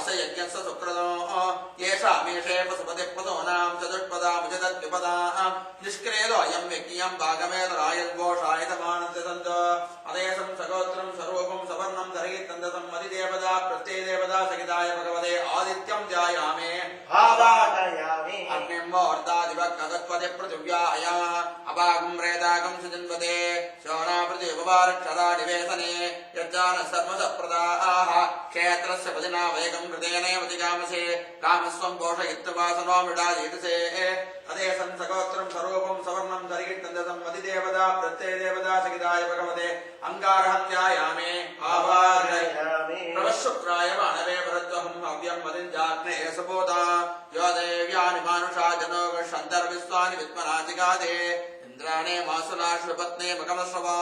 अस्य यज्ञस्य सुकृतो येषामेषे पशुपतिप्रदोनां चतुष्पदामुचतद्विपदाः निष्क्रेदो अयं यज्ञं भागमेतरायद्वोषायतमानस्य सन्तो अदेशं सगोत्रं स्वरूपं सवर्णं धरयितन्दसं मदिदेवता प्रत्ययदेवता सहिताय भगवते आदित्यं ध्यायामे आवाहयामि अग्निं मोर्तादिवक्नगत्पदे पृथिव्याया अपागं प्रेतागं सुजन्वते शोणापृथिव्यवारक्षरा निवेशने यज्जानः सर्वसप्रदाः क्षेत्रस्य भजना वेगं कृतेनैव जिगामसे कामस्वं पोषयित्वा मृडायेतसे अदेशं सगोत्रं स्वरूपं सवर्णं धरिगिट्टन्दसं मदिदेवता प्रत्ययदेवता सहिताय भगवते अंगारहं ध्यायामे आवाहयामि प्रवशुक्राय मानवे भरद्वहं हव्यं मदिञ्जाग्ने सपोता यो देव्यानि मानुषा जनो गच्छन्तर्विश्वानि विद्मनाजिगादे इंद्राणे मासुलाश्वपत्ने मकमश्रवा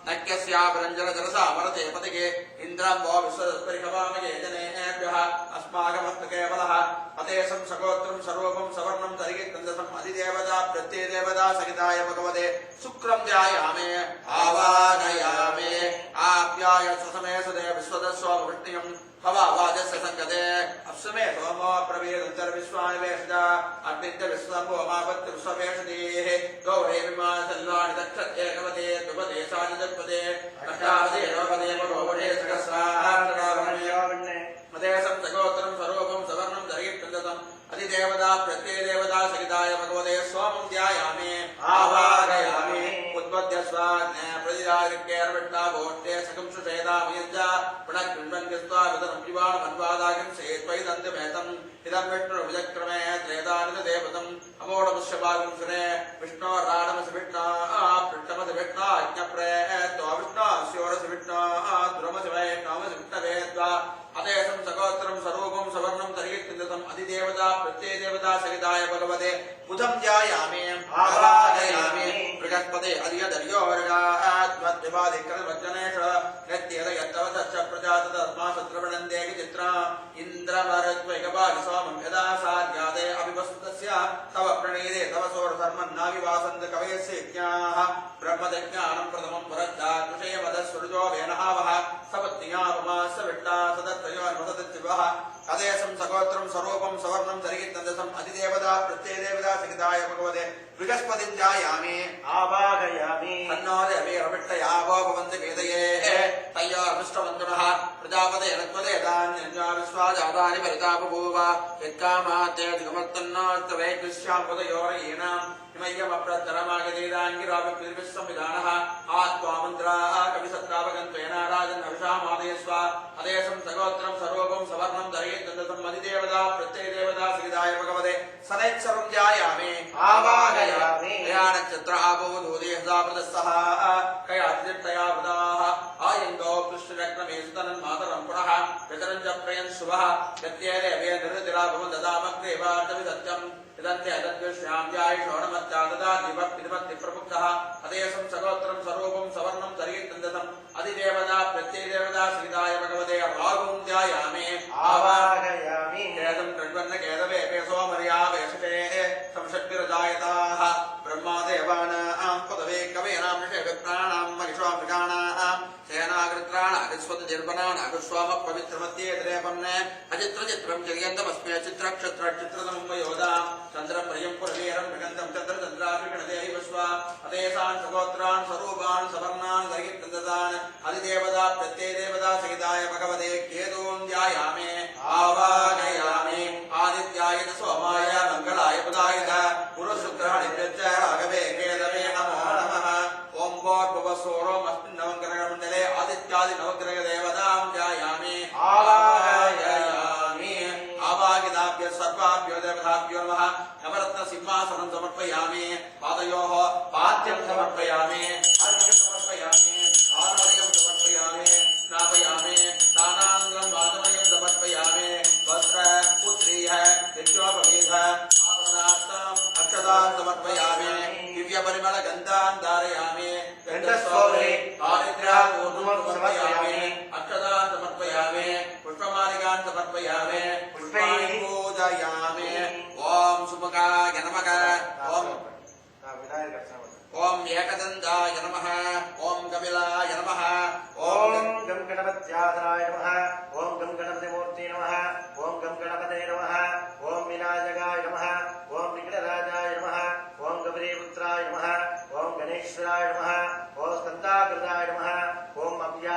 नक्यस्यापरञ्जन जलसा मरते पतिगे इंद्रं वो विश्वदस्परिहवामये जनेभ्यः अस्माकमस्तु केवलः अतेशं सगोत्रं सर्वं सवर्णं धरिगित्तन्दसं अधिदेवता प्रत्ययदेवता सहिताय भगवते शुक्रं ध्यायामे आवाहयामि आप्याय ससमे सदे विश्वदस्ववृष्टियं हवावाजस्य संगते अप्समे सोमो प्रवीरन्तर्विश्वानि वेषजा अग्नित्य विश्वम्भो मापत्य विश्ववेषदीः गौरे विमासल्लानि दक्षते एकवदे द्विपदे सानिदत्पदे अष्टावदे नवपदे महोपदे सहस्रार्धनाभरणे अदेशं सगोत्रं स्वरूपं सवर्णं धरिगिट्टन्दसं अधिदेवता प्रत्ययदेवता सहिताय भगवते सोमं ध्यायामि आवाहयामि उद्बध्यस्वाग्ने प्रतिरागिर्केर्विट्टा भोष्टे सकं सुषेदामयञ्जा पुनः विदनं पिबाणमन्वादागिं सेत्वैदन्तमेतम् इदं विष्णुर्विजक्रमे त्रेदानिदेवतम् अमोढमुष्यभागं सुरे विष्णोर्राणमसि पृष्ठमसि विष्णा ज्ञप्रेत्वा विष्णास्योरसि विष्णा ध्रुवमसि वैष्णवमसि विष्णवेद्वा अदेशं सगोत्रं स्वरूपं सवर्णं धरिगित्तन्दसं अधिदेवता प्रत्ययदेवता सहिताय भगवते बुधं ध्यायामि आवाहयामि बृहस्पते अधियदर्योर्गाद्वद्विवादिक्रमज्जनेष यत्येतयत्तवतश्च प्रजाततस्माशत्रुवणन्देकि चित्रा इन्द्रमरुत्वैकपालि सोमं यदा साध्याते अभिवस्तस्य तव प्रणीते तव सोरधर्मन्नाविवासन्त कवयस्य यज्ञाः ब्रह्मज्ञानं प्रथमं वरद्धा कृषयमदस्वरुजो वेनहावः सपत्न्यापमास्य विट्टा सदत्तयोर्मसदत्तिवः अदेशं सगोत्रं स्वरूपं सवर्णं धरिगित्तन्दसं अधिदेवता प्रत्ययदेवता सहिताय भगवते बृहस्पतिं ध्यायामि आवाहयामि तन्नो देवीर्विष्टयावो भवन्ति वेदये तयोर्विष्टवन्तुनः प्रजापते नत्वदे दान्यञ्जा विश्वाजातानि परिता बभूव यत्कामात्यधिकमर्तन्नोऽस्तवैकृष्यां पदयोरयीणाम् हिमय्यमप्रतरमागदीदाङ्गिराविर्विश्वंविधानः आत्वामन्त्राः कविसत्रावगन्त्वेन राजन्नविषामादयस्व अदेशं सगोत्रं स्वरूपं सवर्णं धरिगित्तन्दसं मदिदेवता प्रत्ययदेवता सहिताय भगवते सनैच्छरं ध्यायामि आवाहयामि कयानक्षत्र आबोधूदेहसा प्रदस्सः कयातिर्तया वृदाः आयङ्गो कृष्णरक्नमे सुतनं मातरं पुनः पितरं च प्रयन् शुभः यत्येदेवे निर्दिराभवं ददामग्रेवार्धविसत्यम् इदन्ते अदद्विष्यां ध्यायिषोणमत्या ददातिभक्तिप्रमुक्तः अदेशं सगोत्रं स्वरूपं सवर्णं धरिगित्तन्दसं अधिदेवता प्रत्ययदेवता सहिताय भगवते राघुं ध्यायामि आवाहयामि केदं कृण्वन्न केदवे पेसोमर्या वेषते संषड्भिरजायताः ब्रह्मादेवानां पदवे कवेनां ऋषिविप्राणां मनिषो मृगाणां सेनाकृत्राणागस्वतिर्बनानागस्वामपवित्रमध्ये द्रेपन्ने अचित्रचित्रं जगन्तमस्मि चित्रक्षत्रचित्रतमं वयोदां चन्द्रप्रियं पुरवीरं मृगन्तं चन्द्रचन्द्राभिगणदेहि स्वा अदेशान् सगोत्रान् स्वरूपान् सवर्णान् धरिगित्तन्दसान् अधिदेवता प्रत्ययदेवता सहिताय भगवते केतूं ध्यायामि आवाहयामि आदित्याय च सोमाय मङ्गलाय बुधाय गुरुशुक्रहणिभ्यश्च राघवे केतवे नमो नमः ओं भूर्भुवस्सुरोमस्मिन् नवग्रहमण्डले आदित्यादि नवग्रहदेवतां ध्यायामि आवाहयामि आवाहिताभ्यः सर्वाभ्यो देवताभ्यो नमः नवरत्नसिंहासनं समर्पयामि पादयोः पाद्यं समर्पयामि अर्घ्यं समर्पयामि आराधनं समर्पयामि स्नापयामि दानाङ्गं वादमयं समर्पयामि वस्त्र पुत्रीः यज्ञोपवीतः आभरणार्थम् अक्षतान् समर्पयामि दिव्यपरिमलगन्धान् धारयामि गन्धस्वरे दारिद्र्यान् समर्पयामि अक्षतान् समर्पयामि पुष्पमालिकान् समर्पयामि पुष्पैः पूजयामि ओम सुमुखाय नमः ओम एकदन्ताय नमः ओम कपिलाय नमः ओम गं गणपत्याधराय नमः ओम गं गणपतिमूर्ति नमः ओम नमः ओम स्कन्दाकृताय नमः